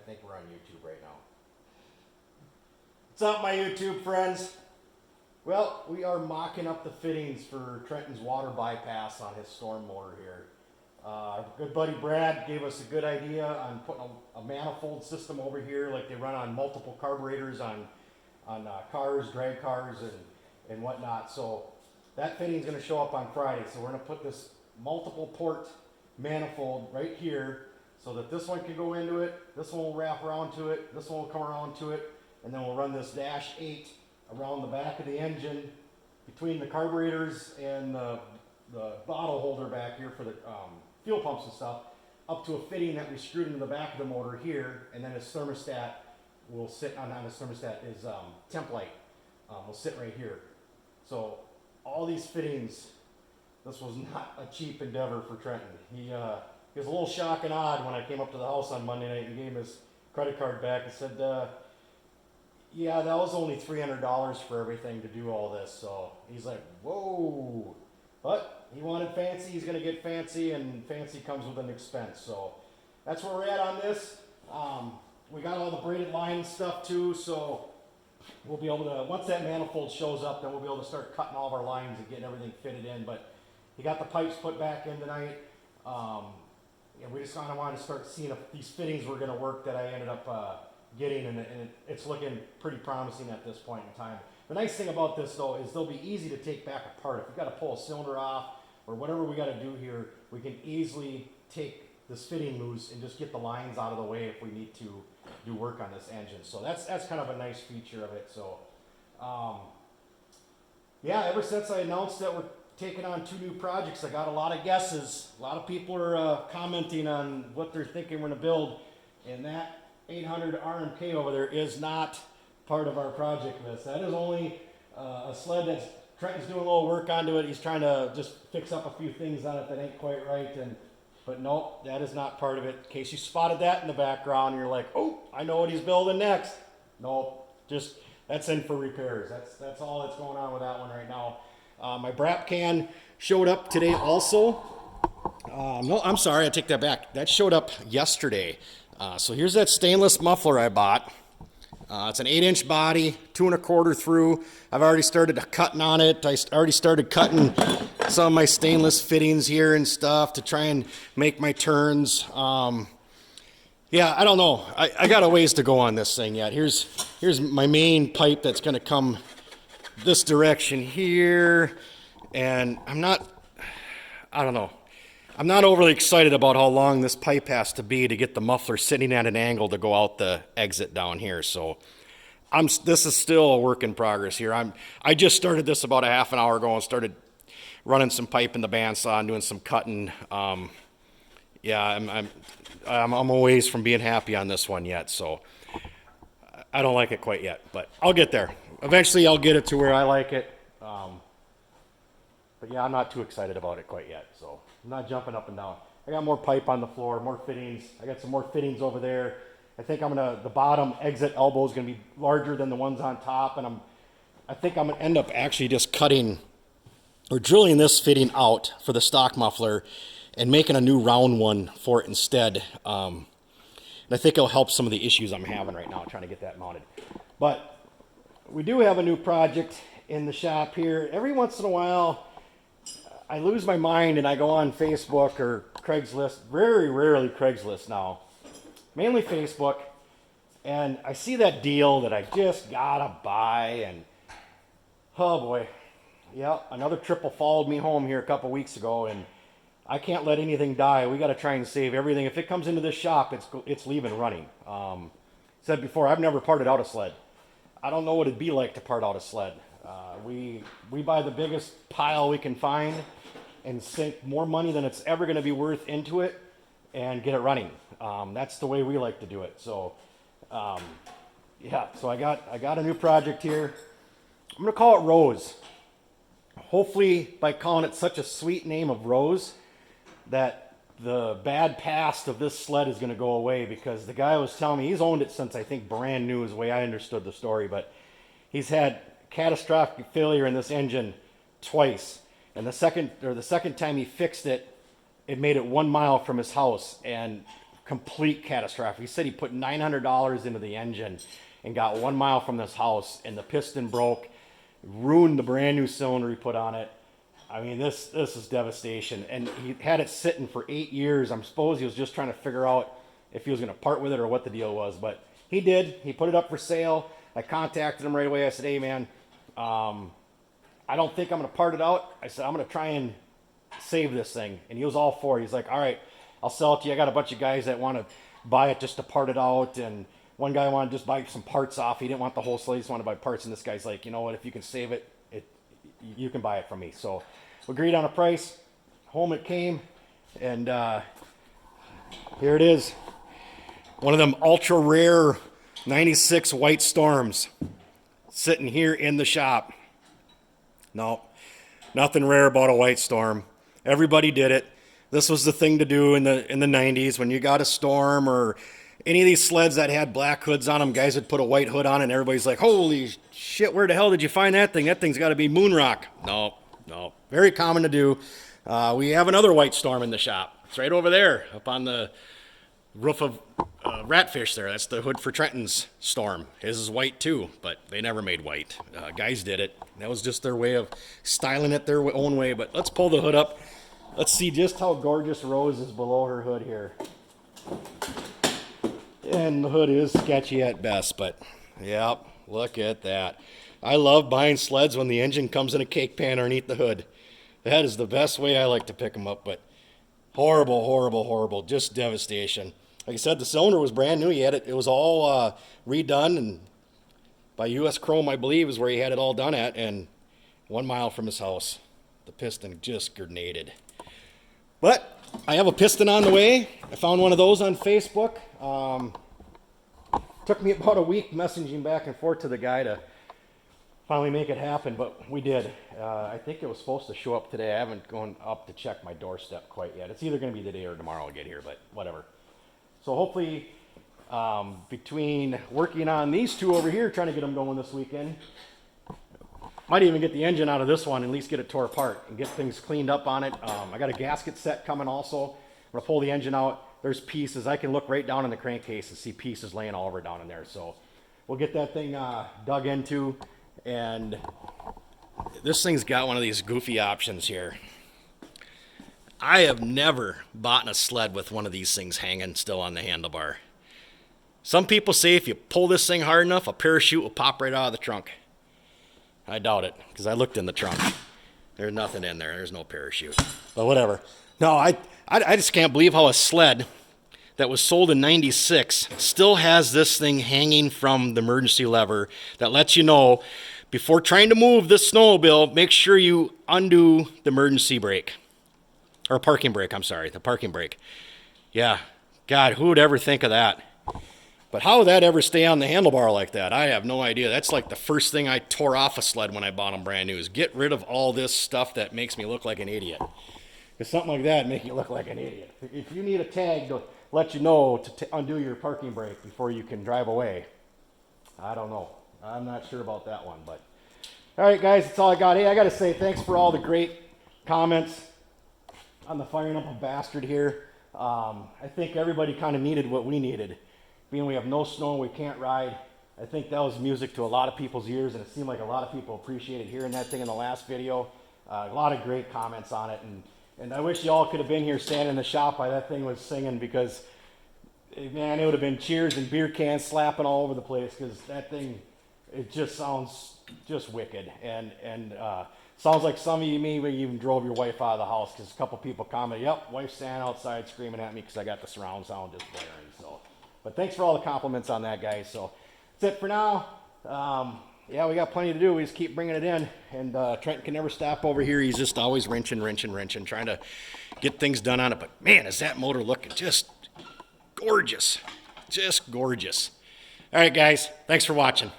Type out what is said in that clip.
think we're on YouTube right now. What's up, my YouTube friends? Well, we are mocking up the fittings for Trenton's water bypass on his storm motor here. Good buddy Brad gave us a good idea on putting a manifold system over here, like they run on multiple carburetors on cars, drag cars, and whatnot. So that fitting is going to show up on Friday. So we're going to put this multiple port manifold right here, so that this one can go into it, this one will wrap around to it, this one will come around to it, and then we'll run this dash 8 around the back of the engine between the carburetors and the bottle holder back here for the fuel pumps and stuff, up to a fitting that we screwed into the back of the motor here, and then his thermostat will sit on his thermostat, his temp light will sit right here. So all these fittings, this was not a cheap endeavor for Trenton. He was a little shocked and odd when I came up to the house on Monday night and gave him his credit card back and said, yeah, that was only $300 for everything to do all this. So he's like, whoa. But he wanted fancy, he's going to get fancy, and fancy comes with an expense. So that's where we're at on this. We got all the braided line stuff too, so we'll be able to, once that manifold shows up, then we'll be able to start cutting all of our lines and getting everything fitted in. But he got the pipes put back in tonight. Yeah, we just kind of wanted to start seeing if these fittings were going to work that I ended up getting, and it's looking pretty promising at this point in time. The nice thing about this though is they'll be easy to take back apart. If we've got to pull a cylinder off or whatever we got to do here, we can easily take this fitting loose and just get the lines out of the way if we need to do work on this engine. So that's kind of a nice feature of it. So yeah, ever since I announced that we're taking on 2 new projects, I got a lot of guesses. A lot of people are commenting on what they're thinking we're going to build, and that 800 RMK over there is not part of our project list. That is only a sled that's Trenton's doing a little work onto it. He's trying to just fix up a few things on it that ain't quite right, but nope, that is not part of it. In case you spotted that in the background and you're like, oh, I know what he's building next. Nope, just that's in for repairs. That's all that's going on with that one right now. My BRAP can showed up today also. No, I'm sorry, I take that back. That showed up yesterday. So here's that stainless muffler I bought. It's an 8-inch body, 2 1/4 through. I've already started cutting on it. I already started cutting some of my stainless fittings here and stuff to try and make my turns. Yeah, I don't know. I got a ways to go on this thing yet. Here's my main pipe that's going to come this direction here, and I don't know. I'm not overly excited about how long this pipe has to be to get the muffler sitting at an angle to go out the exit down here. So this is still a work in progress here. I just started this about a half an hour ago and started running some pipe in the bandsaw and doing some cutting. Yeah, I'm a ways from being happy on this one yet, so I don't like it quite yet, but I'll get there. Eventually I'll get it to where I like it. But yeah, I'm not too excited about it quite yet, so I'm not jumping up and down. I got more pipe on the floor, more fittings. I got some more fittings over there. I think the bottom exit elbow is gonna be larger than the ones on top, and I think I'm gonna end up actually just cutting or drilling this fitting out for the stock muffler and making a new round one for it instead. And I think it'll help some of the issues I'm having right now trying to get that mounted. But we do have a new project in the shop here. Every once in a while, I lose my mind and I go on Facebook or Craigslist, very rarely Craigslist now, mainly Facebook, and I see that deal that I just gotta buy, and oh boy, yeah, another triple followed me home here a couple weeks ago, and I can't let anything die. We gotta try and save everything. If it comes into this shop, it's leaving running. Said before, I've never parted out a sled. I don't know what it'd be like to part out a sled. We buy the biggest pile we can find and sink more money than it's ever going to be worth into it and get it running. That's the way we like to do it. So yeah, so I got a new project here. I'm going to call it Rose. Hopefully by calling it such a sweet name of Rose that the bad past of this sled is going to go away, because the guy was telling me he's owned it since I think brand new is the way I understood the story, but he's had catastrophic failure in this engine twice, and the second time he fixed it, it made it 1 mile from his house, and complete catastrophic. He said he put $900 into the engine and got 1 mile from this house, and the piston broke, ruined the brand new cylinder he put on it. I mean, this is devastation. And he had it sitting for 8 years. I'm suppose he was just trying to figure out if he was going to part with it or what the deal was. But he did. He put it up for sale. I contacted him right away. I said, hey, man, I don't think I'm going to part it out. I said, I'm going to try and save this thing. And he was all for it. He's like, all right, I'll sell it to you. I got a bunch of guys that want to buy it just to part it out. And one guy wanted to just buy some parts off. He didn't want the whole sled. He just wanted to buy parts. And this guy's like, you know what? If you can save it, you can buy it from me. So we agreed on a price. Home it came. And here it is. One of them ultra rare 96 White Storms sitting here in the shop. No, nothing rare about a White Storm. Everybody did it. This was the thing to do in the 90s when you got a Storm or any of these sleds that had black hoods on them. Guys would put a white hood on it and everybody's like, holy shit, where the hell did you find that thing? That thing's got to be moon rock. No. Very common to do. We have another White Storm in the shop. It's right over there up on the roof of Ratfish there. That's the hood for Trenton's Storm. His is white too, but they never made white. Guys did it. That was just their way of styling it their own way. But let's pull the hood up. Let's see just how gorgeous Rose is below her hood here. And the hood is sketchy at best, but yep, look at that. I love buying sleds when the engine comes in a cake pan underneath the hood. That is the best way I like to pick them up, but horrible, just devastation. Like I said, the cylinder was brand new. He had it. It was all redone, and by U.S. Chrome, I believe, is where he had it all done at. And 1 mile from his house, the piston just grenaded. But I have a piston on the way. I found one of those on Facebook. Took me about a week messaging back and forth to the guy to finally make it happen, but we did. I think it was supposed to show up today. I haven't gone up to check my doorstep quite yet. It's either going to be today or tomorrow I'll get here, but whatever. So hopefully, between working on these two over here, trying to get them going this weekend, might even get the engine out of this one and at least get it tore apart and get things cleaned up on it. I got a gasket set coming also. I'm going to pull the engine out. There's pieces. I can look right down in the crankcase and see pieces laying all over down in there. So we'll get that thing dug into. And this thing's got one of these goofy options here. I have never bought a sled with one of these things hanging still on the handlebar. Some people say if you pull this thing hard enough, a parachute will pop right out of the trunk. I doubt it, because I looked in the trunk. There's nothing in there. There's no parachute. But whatever. No, I just can't believe how a sled that was sold in 96 still has this thing hanging from the emergency lever that lets you know, before trying to move this snowmobile, make sure you undo the emergency brake. Or parking brake, I'm sorry, the parking brake. Yeah, God, who would ever think of that? But how would that ever stay on the handlebar like that? I have no idea. That's like the first thing I tore off a sled when I bought them brand new, is get rid of all this stuff that makes me look like an idiot. Because something like that make you look like an idiot. If you need a tag to let you know to undo your parking brake before you can drive away, I don't know. I'm not sure about that one. But all right, guys, that's all I got. Hey, I got to say thanks for all the great comments on the firing up a bastard here. I think everybody kind of needed what we needed. Being we have no snow, we can't ride. I think that was music to a lot of people's ears, and it seemed like a lot of people appreciated hearing that thing in the last video. A lot of great comments on it, and I wish y'all could have been here standing in the shop while that thing was singing, because, man, it would have been cheers and beer cans slapping all over the place, because that thing, it just sounds just wicked. And sounds like some of you maybe even drove your wife out of the house, because a couple people commented, yep, wife's standing outside screaming at me because I got the surround sound just blaring. So, but thanks for all the compliments on that, guys. So that's it for now. Yeah, we got plenty to do. We just keep bringing it in, and Trent can never stop over here. He's just always wrenching, trying to get things done on it. But man, is that motor looking just gorgeous. Just gorgeous. All right, guys, thanks for watching.